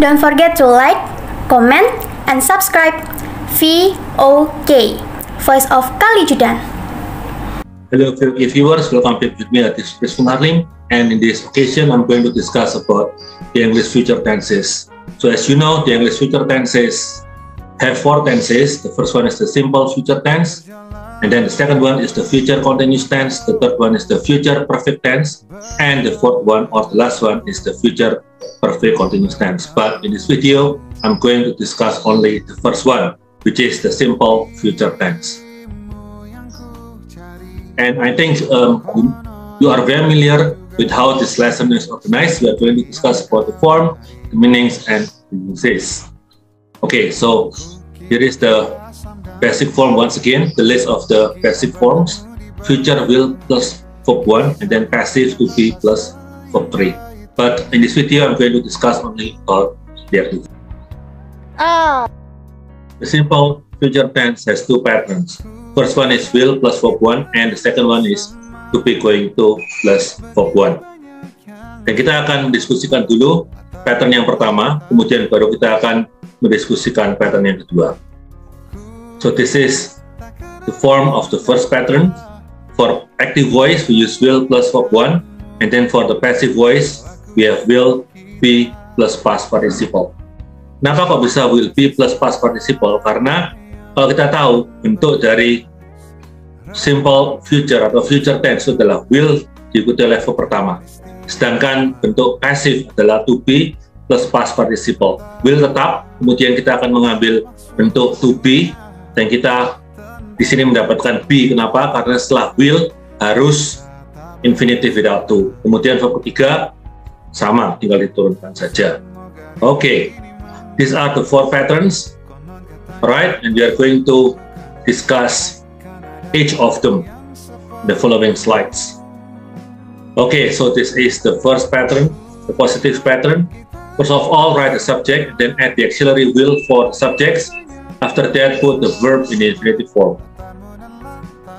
Don't forget to like, comment, and subscribe. VOK, Voice of Kalijudan. Hello viewers, welcome back with me at this Chris Harlim, and in this occasion I'm going to discuss about the English future tenses. So as you know, the English future tenses have four tenses. The first one is the simple future tense, and then the second one is the future continuous tense, the third one is the future perfect tense, and the fourth one or the last one is the future perfect continuous tense. But in this video, I'm going to discuss only the first one, which is the simple future tense. And I think you are familiar with how this lesson is organized. We are going to discuss about the form, the meanings, and the uses. Okay, so here is the basic form once again, the list of the basic forms: future will plus verb 1, and then passive to be plus verb 3. But in this video, I'm going to discuss only about the active. The simple future tense has two patterns. First one is will plus verb 1, and the second one is to be going to plus verb 1. Dan kita akan diskusikan dulu pattern yang pertama, kemudian baru kita akan mendiskusikan pattern yang kedua. So this is the form of the first pattern. For active voice, we use will plus verb 1, and then for the passive voice, we have will be plus past participle. Kenapa kok bisa will be plus past participle? Karena kalau kita tahu bentuk dari simple future atau future tense itu adalah will diikuti oleh verb pertama. Sedangkan bentuk passive adalah to be plus past participle. Will tetap, kemudian kita akan mengambil bentuk to be, dan kita di sini mendapatkan be. Kenapa? Karena setelah will harus infinitive without to. Kemudian verb ketiga sama, tinggal diturunkan saja. Okay, these are the four patterns. Alright, and we are going to discuss each of them in the following slides. Okay, so this is the first pattern, the positive pattern. First of all, write the subject, then add the auxiliary will for the subjects. After that, put the verb in the infinitive form.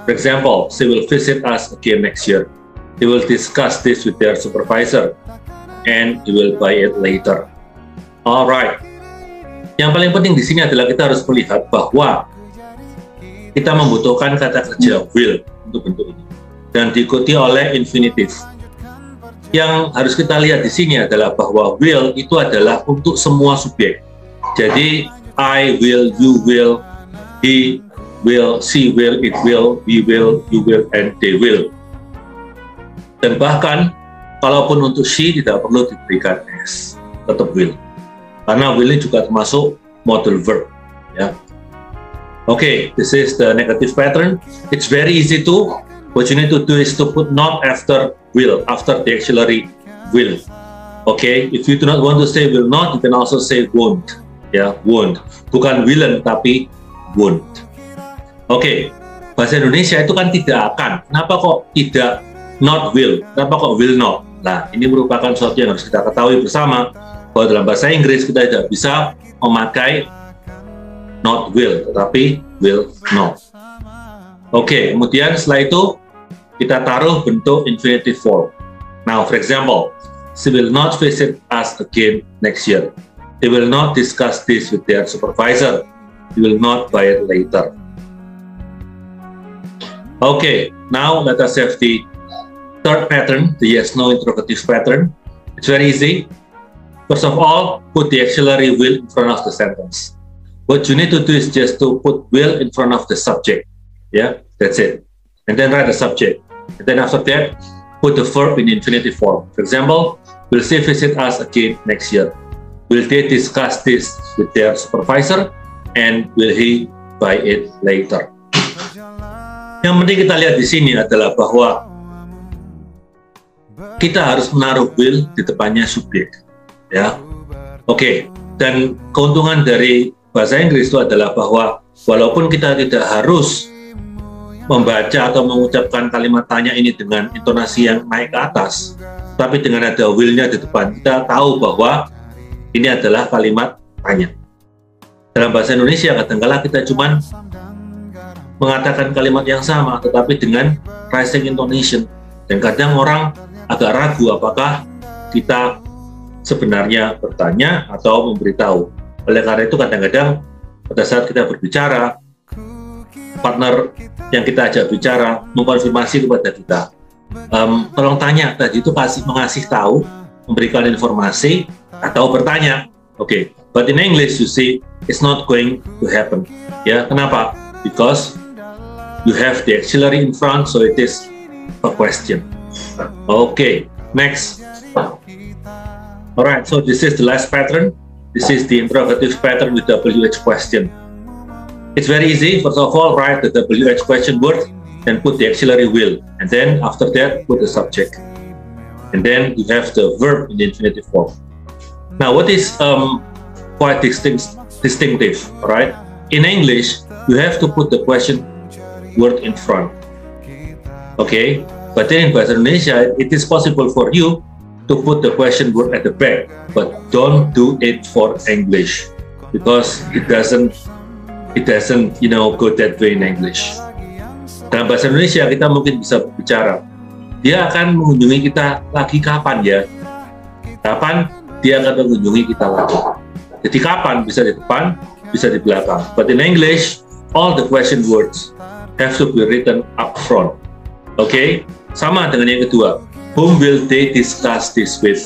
For example, she will visit us again next year. They will discuss this with their supervisor, and they will buy it later. Alright. Yang paling penting di sini adalah kita harus melihat bahwa kita membutuhkan kata kerja will untuk bentuk ini, dan diikuti oleh infinitive. Yang harus kita lihat di sini adalah bahwa will itu adalah untuk semua subjek. Jadi I will, you will, he will, she will, it will, we will, you will, and they will. Dan bahkan kalaupun untuk she tidak perlu diberikan s, tetap will. Karena will ini juga termasuk modal verb, ya. Okay, this is the negative pattern. It's very easy to. What you need to do is to put not after will, after the auxiliary will. Okay, if you do not want to say will not, you can also say won't. Ya, won't. Bukan willen, tapi won't. Okay, bahasa Indonesia itu kan tidak akan. Kenapa kok tidak not will? Kenapa kok will not? Nah, ini merupakan sesuatu yang harus kita ketahui bersama, bahwa dalam bahasa Inggris kita tidak bisa memakai not will, tetapi will not. Oke, kemudian setelah itu kita taruh bentuk infinitive form. Now, for example, she will not visit us again next year. They will not discuss this with their supervisor. They will not buy it later. Okay, now let us have the third pattern, the yes-no interrogative pattern. It's very easy. First of all, put the auxiliary will in front of the sentence. What you need to do is just to put will in front of the subject. Yeah, that's it. And then write the subject. And then after that, put the verb in infinitive form. For example, will she visit us again next year? Will they discuss this with their supervisor? And will he buy it later? Yang penting kita lihat di sini adalah bahwa kita harus menaruh will di depannya subjek. Ya, oke. Dan keuntungan dari bahasa Inggris itu adalah bahwa walaupun kita tidak harus membaca atau mengucapkan kalimat tanya ini dengan intonasi yang naik ke atas, tapi dengan ada will-nya di depan, kita tahu bahwa ini adalah kalimat tanya. Dalam bahasa Indonesia kadang-kala kita cuman mengatakan kalimat yang sama, tetapi dengan rising intonation, dan kadang orang agak ragu apakah kita sebenarnya bertanya atau memberitahu. Oleh karena itu kadang-kadang pada saat kita berbicara, partner yang kita ajak bicara mengkonfirmasi kepada kita, tolong tanya, tadi itu mengasih tahu, memberikan informasi, atau bertanya. Oke, but in English you see it's not going to happen. Ya, kenapa? Because you have the auxiliary in front, so it is a question. Okay, next. Alright, so this is the last pattern. This is the interrogative pattern with WH question. It's very easy. First of all, write the WH question word, then put the auxiliary will, and then after that put the subject, and then you have the verb in the infinitive form. Now, what is quite distinctive, right? In English, you have to put the question word in front. Okay, but then in Bahasa Indonesia, it is possible for you to put the question word at the back, but don't do it for English because it doesn't go that way in English. Dalam bahasa Indonesia kita mungkin bisa bicara, dia akan mengunjungi kita lagi kapan ya? Kapan dia akan mengunjungi kita lagi? Jadi kapan bisa di depan, bisa di belakang. But in English, all the question words have to be written up front. Okay? Sama dengan yang kedua. Whom will they discuss this with?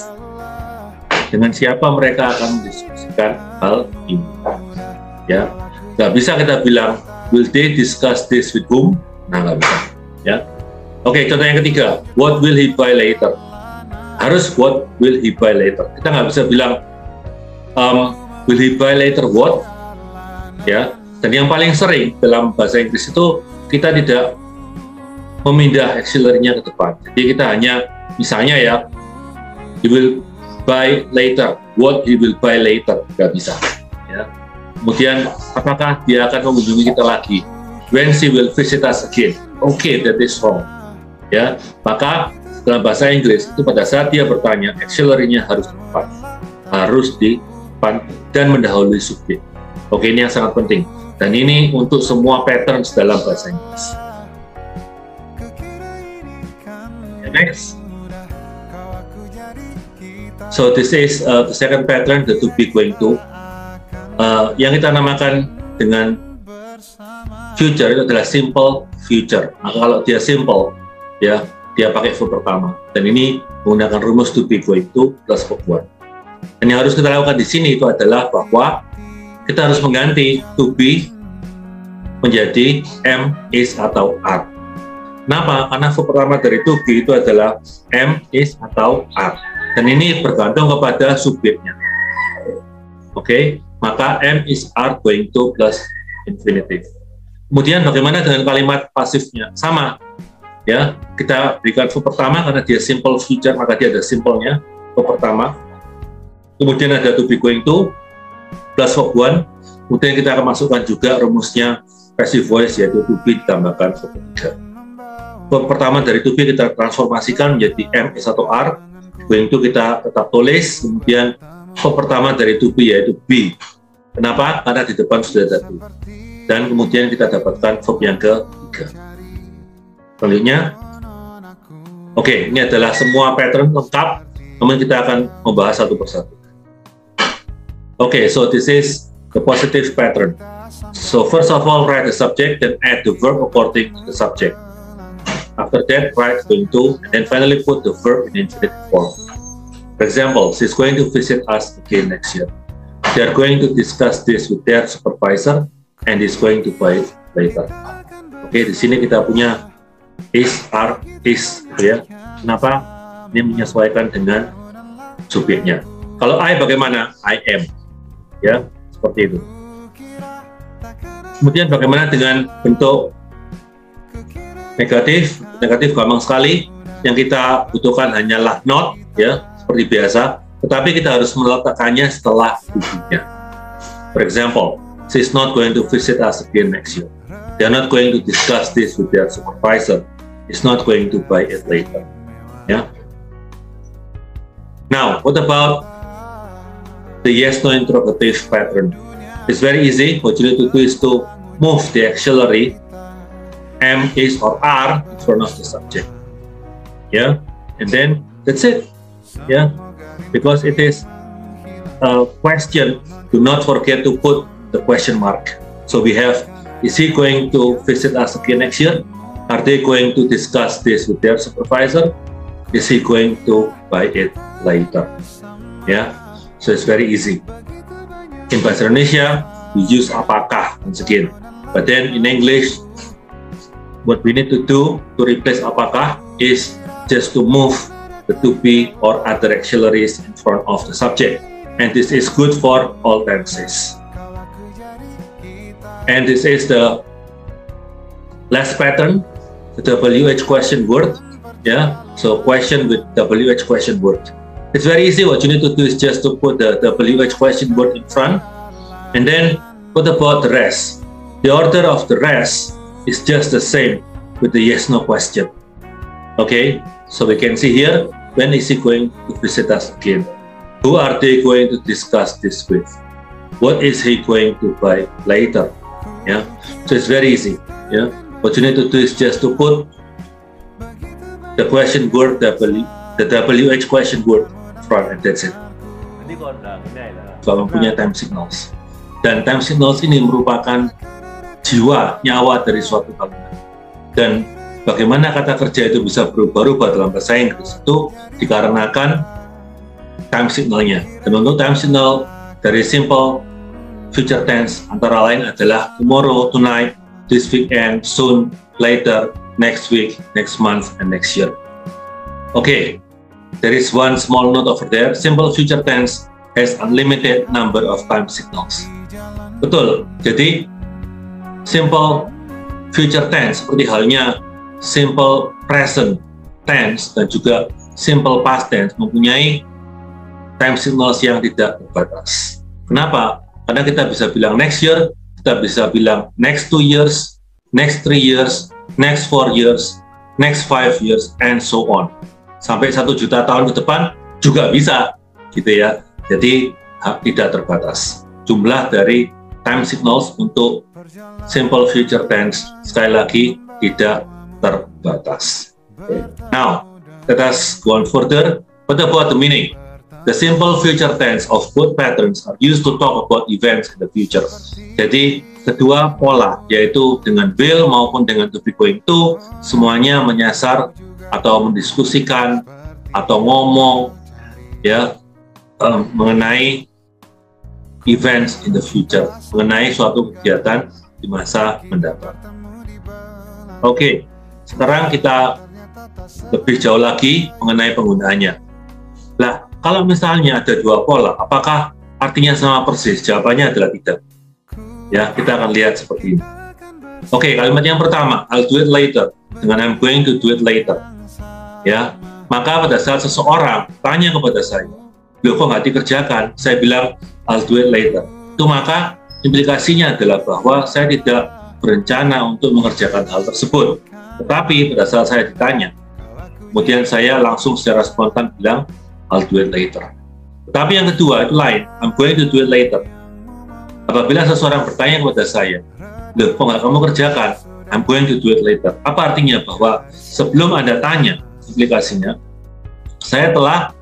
Dengan siapa mereka akan mendiskusikan hal ini? Ya, nggak bisa kita bilang will they discuss this with whom? Nah, nggak bisa. Ya. Oke, contoh yang ketiga. What will he buy later? Harus what will he buy later. Kita nggak bisa bilang will he buy later what? Ya. Dan yang paling sering dalam bahasa Inggris itu kita tidak memindah auxiliary-nya ke depan. Jadi kita hanya misalnya ya, he will buy later. What he will buy later? Nggak bisa. Ya. Kemudian apakah dia akan mengunjungi kita lagi? When she will visit us again? Okay, that is wrong. Ya, maka dalam bahasa Inggris itu pada saat dia bertanya, auxiliary-nya harus di depan dan mendahului subjek. Oke, ini yang sangat penting. Dan ini untuk semua patterns dalam bahasa Inggris. Next. So this is the second pattern, the to be going to. Yang kita namakan dengan future itu adalah simple future. Maka kalau dia simple, ya dia pakai verb pertama. Dan ini menggunakan rumus to be going to plus verb one. Dan yang harus kita lakukan di sini itu adalah bahwa kita harus mengganti to be menjadi am, is, atau are. Kenapa? Karena verb pertama dari to be itu adalah am, is, atau are. Dan ini bergantung kepada subjeknya. Oke, maka am, is, are, going to plus infinitive. Kemudian bagaimana dengan kalimat pasifnya? Sama. Ya, kita berikan verb pertama karena dia simple future, maka dia ada simple-nya, verb pertama. Kemudian ada to be going to plus verb one. Kemudian kita akan masukkan juga rumusnya passive voice, yaitu to be ditambahkan verb ketiga. Verb pertama dari to be kita transformasikan menjadi am, is, atau are. Going to kita tetap tulis. Kemudian verb pertama dari to be yaitu be. Kenapa? Karena di depan sudah ada to. Dan kemudian kita dapatkan verb yang ketiga. Selanjutnya, oke, ini adalah semua pattern lengkap. Namun kita akan membahas satu persatu. Okay, so this is the positive pattern. So first of all, write the subject, then add the verb according to the subject. After that, write going to, and then finally put the verb in infinitive form. For example, she's going to visit us again next year. They are going to discuss this with their supervisor, and is going to buy it later. Oke, di sini kita punya is, are, is, ya. Kenapa? Ini menyesuaikan dengan subjeknya. Kalau I bagaimana? I am. Ya, seperti itu. Kemudian bagaimana dengan bentuk negatif? Negatif gampang sekali. Yang kita butuhkan hanyalah not, ya, seperti biasa. Tetapi kita harus meletakkannya setelah subjeknya. For example, she's not going to visit us again next year. They are not going to discuss this with their supervisor. He's not going to buy it later. Yeah. Now, what about the yes/no interrogative pattern? It's very easy. What you need to do is to move the auxiliary am, is, or are in front of the subject. Yeah, and then that's it. Yeah, because it is a question. Do not forget to put the question mark. So we have, is he going to visit us again next year? Are they going to discuss this with their supervisor? Is he going to buy it later? Yeah, so it's very easy. In Bahasa Indonesia, we use apakah once again. But then in English, what we need to do to replace apakah is just to move the to be or other auxiliaries in front of the subject. And this is good for all tenses. And this is the last pattern, the WH question word. Yeah, so question with WH question word. It's very easy. What you need to do is just to put the WH question word in front, and then what about the rest? The order of the rest is just the same with the yes/no question. Okay, so we can see here, when is he going to visit us again? Who are they going to discuss this with? What is he going to buy later? Yeah, so it's very easy. Yeah, what you need to do is just to put the question word the WH question word front, and that's it. Kalau punya time signals, dan time signals ini merupakan jiwa, nyawa dari suatu kalimat. Dan bagaimana kata kerja itu bisa berubah-ubah dalam bahasa Inggris itu dikarenakan time signalnya. Dan untuk time signal dari simple future tense antara lain adalah tomorrow, tonight, this weekend, soon, later, next week, next month, and next year. Okay, there is one small note over there. Simple future tense has unlimited number of time signals. Betul, jadi simple future tense seperti halnya simple present tense dan juga simple past tense mempunyai time signals yang tidak terbatas. Kenapa? Karena kita bisa bilang next year, kita bisa bilang next 2 years, next 3 years, next 4 years, next 5 years, and so on. Sampai 1 juta tahun ke depan juga bisa, gitu ya. Jadi tidak terbatas. Jumlah dari time signals untuk simple future tense sekali lagi tidak terbatas. Now, let us go on further. What about the meaning? The simple future tense of both patterns are used to talk about events in the future. Jadi, kedua pola, yaitu dengan will maupun dengan to be going to, semuanya menyasar atau mendiskusikan atau ngomong ya mengenai events in the future, mengenai suatu kegiatan di masa mendatang. Oke, sekarang kita lebih jauh lagi mengenai penggunaannya. Nah, kalau misalnya ada dua pola, apakah artinya sama persis? Jawabannya adalah tidak. Ya, kita akan lihat seperti ini. Oke, kalimat yang pertama, I'll do it later, dengan I'm going to do it later. Ya, maka pada saat seseorang tanya kepada saya, loh kok nggak dikerjakan? Saya bilang, I'll do it later. Itu maka implikasinya adalah bahwa saya tidak berencana untuk mengerjakan hal tersebut. Tetapi pada saat saya ditanya, kemudian saya langsung secara spontan bilang, I'll do it later. Tetapi yang kedua itu lain, I'm going to do it later. Apabila seseorang bertanya kepada saya, loh kok nggak kamu kerjakan? I'm going to do it later. Apa artinya? Bahwa sebelum Anda tanya, implikasinya, saya telah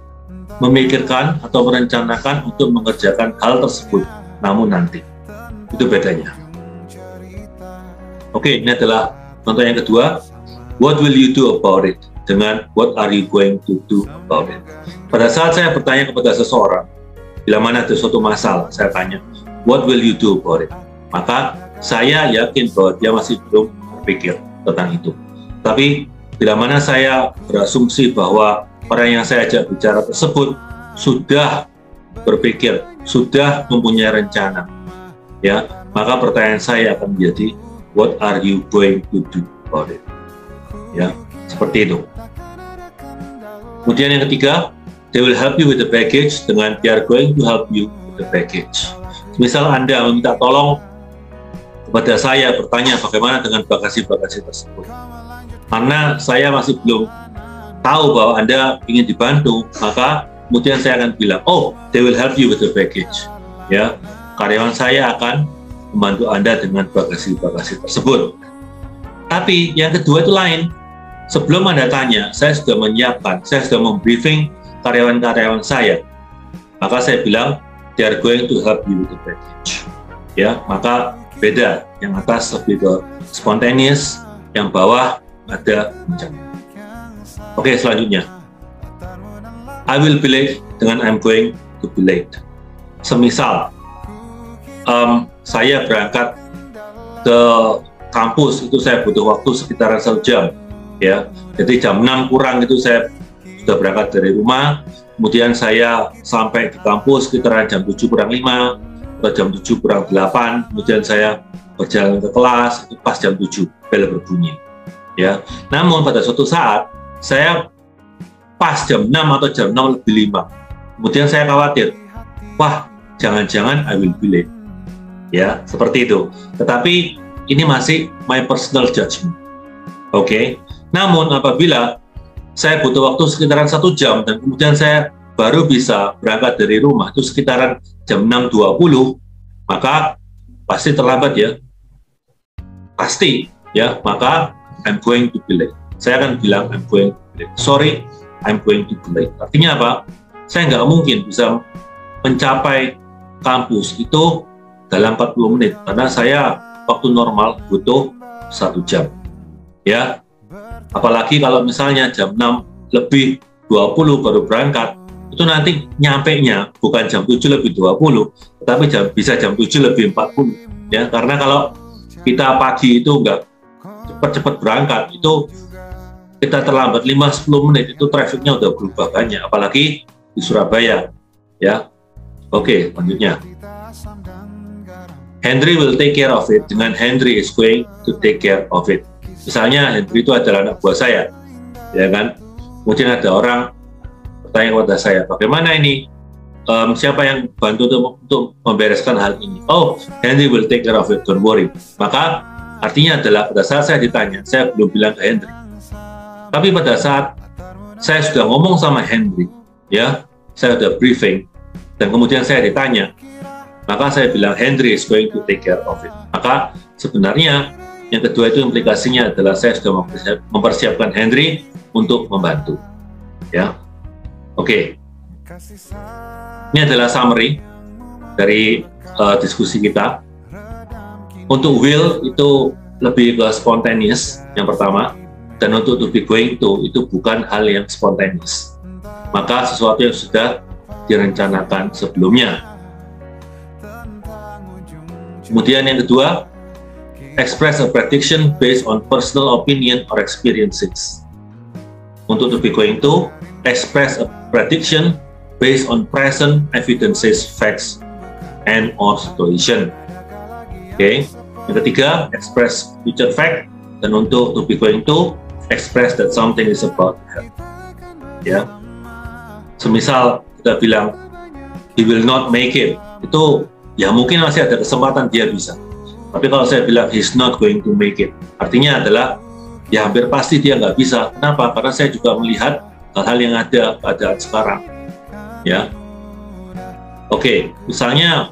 memikirkan atau merencanakan untuk mengerjakan hal tersebut, namun nanti. Itu bedanya. Oke, ini adalah contoh yang kedua. What will you do about it? Dengan what are you going to do about it? Pada saat saya bertanya kepada seseorang, bila mana ada suatu masalah, saya tanya, what will you do about it? Maka saya yakin bahwa dia masih belum berpikir tentang itu. Tapi bila mana saya berasumsi bahwa orang yang saya ajak bicara tersebut sudah berpikir, sudah mempunyai rencana, ya, maka pertanyaan saya akan menjadi, what are you going to do about it? Ya, seperti itu. Kemudian yang ketiga, they will help you with the package, dengan they are going to help you with the package. Misal Anda meminta tolong kepada saya bertanya bagaimana dengan bagasi-bagasi tersebut. Karena saya masih belum tahu bahwa Anda ingin dibantu, maka kemudian saya akan bilang, oh, they will help you with the package. Ya, karyawan saya akan membantu Anda dengan bagasi-bagasi tersebut. Tapi yang kedua itu lain. Sebelum Anda tanya, saya sudah menyiapkan, saya sudah membriefing karyawan-karyawan saya, maka saya bilang they are going to help you with the package. Ya, maka beda. Yang atas lebih ke spontaneous, yang bawah ada rencana. Oke, selanjutnya. I will be late dengan I'm going to be late. Semisal saya berangkat ke kampus itu saya butuh waktu sekitaran 1 jam, ya. Jadi jam 6 kurang itu saya sudah berangkat dari rumah, kemudian saya sampai di kampus sekitaran jam 7 kurang 5 atau jam 7 kurang 8, kemudian saya berjalan ke kelas itu pas jam 7 bel berbunyi, ya. Namun pada suatu saat saya pas jam 6 atau jam 6 lebih 5, kemudian saya khawatir, wah jangan-jangan I will be late, ya, seperti itu. Tetapi ini masih my personal judgment. Oke. Namun apabila saya butuh waktu sekitaran 1 jam dan kemudian saya baru bisa berangkat dari rumah itu sekitaran jam 6.20, maka pasti terlambat, ya. Pasti, ya. Maka I'm going to be late. Saya akan bilang I'm going to be late. Sorry, I'm going to be late. Artinya apa? Saya nggak mungkin bisa mencapai kampus itu dalam 40 menit karena saya waktu normal butuh 1 jam, ya. Apalagi kalau misalnya jam 6 lebih 20 baru berangkat, itu nanti nyampe-nya bukan jam 7 lebih 20, tetapi bisa jam 7 lebih 40, ya. Karena kalau kita pagi itu nggak cepat-cepat berangkat, itu kita terlambat 5-10 menit, itu trafiknya udah berubah banyak, apalagi di Surabaya, ya. Oke, lanjutnya. Henry will take care of it dengan Henry is going to take care of it. Misalnya Henry itu adalah anak buah saya, ya kan? Kemudian ada orang bertanya kepada saya, bagaimana ini? Siapa yang bantu untuk membereskan hal ini? Oh, Henry will take care of it, don't worry. Maka artinya adalah pada saat saya ditanya, saya belum bilang ke Henry. Tapi pada saat saya sudah ngomong sama Henry, ya, saya sudah briefing, dan kemudian saya ditanya, maka saya bilang Henry is going to take care of it. Maka sebenarnya yang kedua itu implikasinya adalah saya sudah mempersiapkan Henry untuk membantu, ya. Oke. Ini adalah summary dari diskusi kita. Untuk will itu lebih ke spontaneous yang pertama, dan untuk to be going to itu bukan hal yang spontaneous. Maka sesuatu yang sudah direncanakan sebelumnya. Kemudian yang kedua, express a prediction based on personal opinion or experiences. Untuk to be going to, express a prediction based on present evidences, facts, and or situation. Oke. Yang ketiga, express future fact, dan untuk to be going to, express that something is about to happen. Ya. Semisal kita bilang he will not make it, itu ya mungkin masih ada kesempatan dia bisa. Tapi kalau saya bilang he's not going to make it, artinya adalah ya hampir pasti dia nggak bisa. Kenapa? Karena saya juga melihat hal-hal yang ada pada sekarang, ya. Oke, misalnya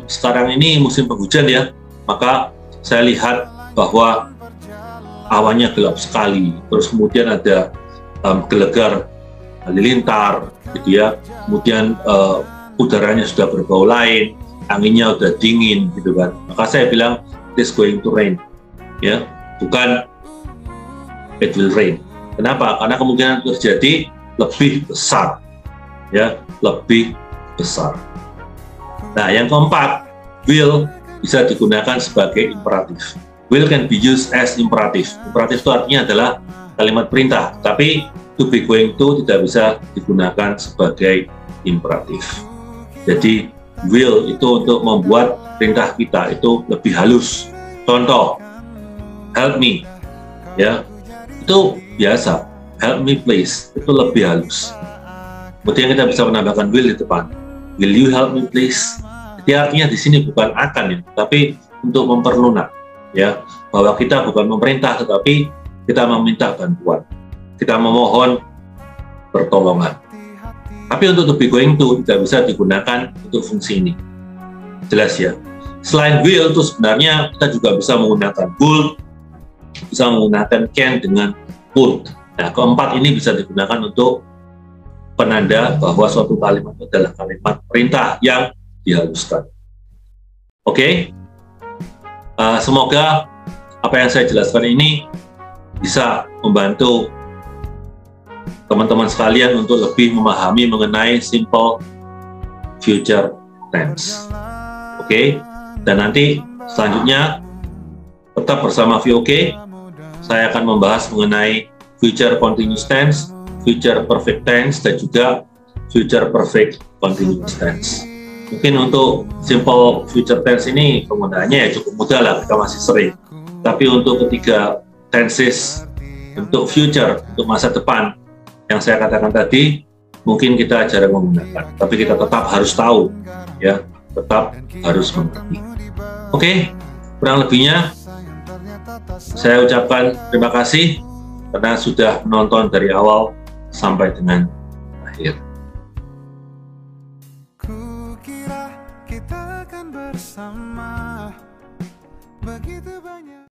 sekarang ini musim penghujan, ya, maka saya lihat bahwa awannya gelap sekali, terus kemudian ada gelegar halilintar, gitu ya. Kemudian udaranya sudah berbau lain, anginnya udah dingin, gitu kan. Maka saya bilang it's going to rain, ya, bukan it will rain. Kenapa? Karena kemungkinan terjadi lebih besar, ya, lebih besar. Nah, yang keempat, will bisa digunakan sebagai imperatif. Will can be used as imperative. Imperatif itu artinya adalah kalimat perintah, tapi to be going to tidak bisa digunakan sebagai imperatif. Jadi will itu untuk membuat perintah kita itu lebih halus. Contoh, help me, ya, itu biasa. Help me please, itu lebih halus. Kemudian kita bisa menambahkan will di depan. Will you help me please? Jadi artinya di sini bukan akan, ya, tapi untuk memperlunak, ya, bahwa kita bukan memerintah, tetapi kita meminta bantuan. Kita memohon pertolongan. Tapi untuk to be going to tidak bisa digunakan untuk fungsi ini. Jelas, ya. Selain will itu sebenarnya kita juga bisa menggunakan would, bisa menggunakan can dengan would. Nah, keempat ini bisa digunakan untuk penanda bahwa suatu kalimat adalah kalimat perintah yang dihaluskan. Oke, semoga apa yang saya jelaskan ini bisa membantu teman-teman sekalian untuk lebih memahami mengenai simple future tense. Oke, dan nanti selanjutnya tetap bersama VOK, saya akan membahas mengenai future continuous tense, future perfect tense, dan juga future perfect continuous tense. Mungkin untuk simple future tense ini penggunaannya ya cukup mudah lah, kita masih sering. Tapi untuk ketiga tenses, untuk future, untuk masa depan, yang saya katakan tadi, mungkin kita jarang menggunakan. Tapi kita tetap harus tahu, ya, tetap harus mengerti. Oke, kurang lebihnya saya ucapkan terima kasih karena sudah menonton dari awal sampai dengan akhir. Kukira kita akan bersama begitu banyak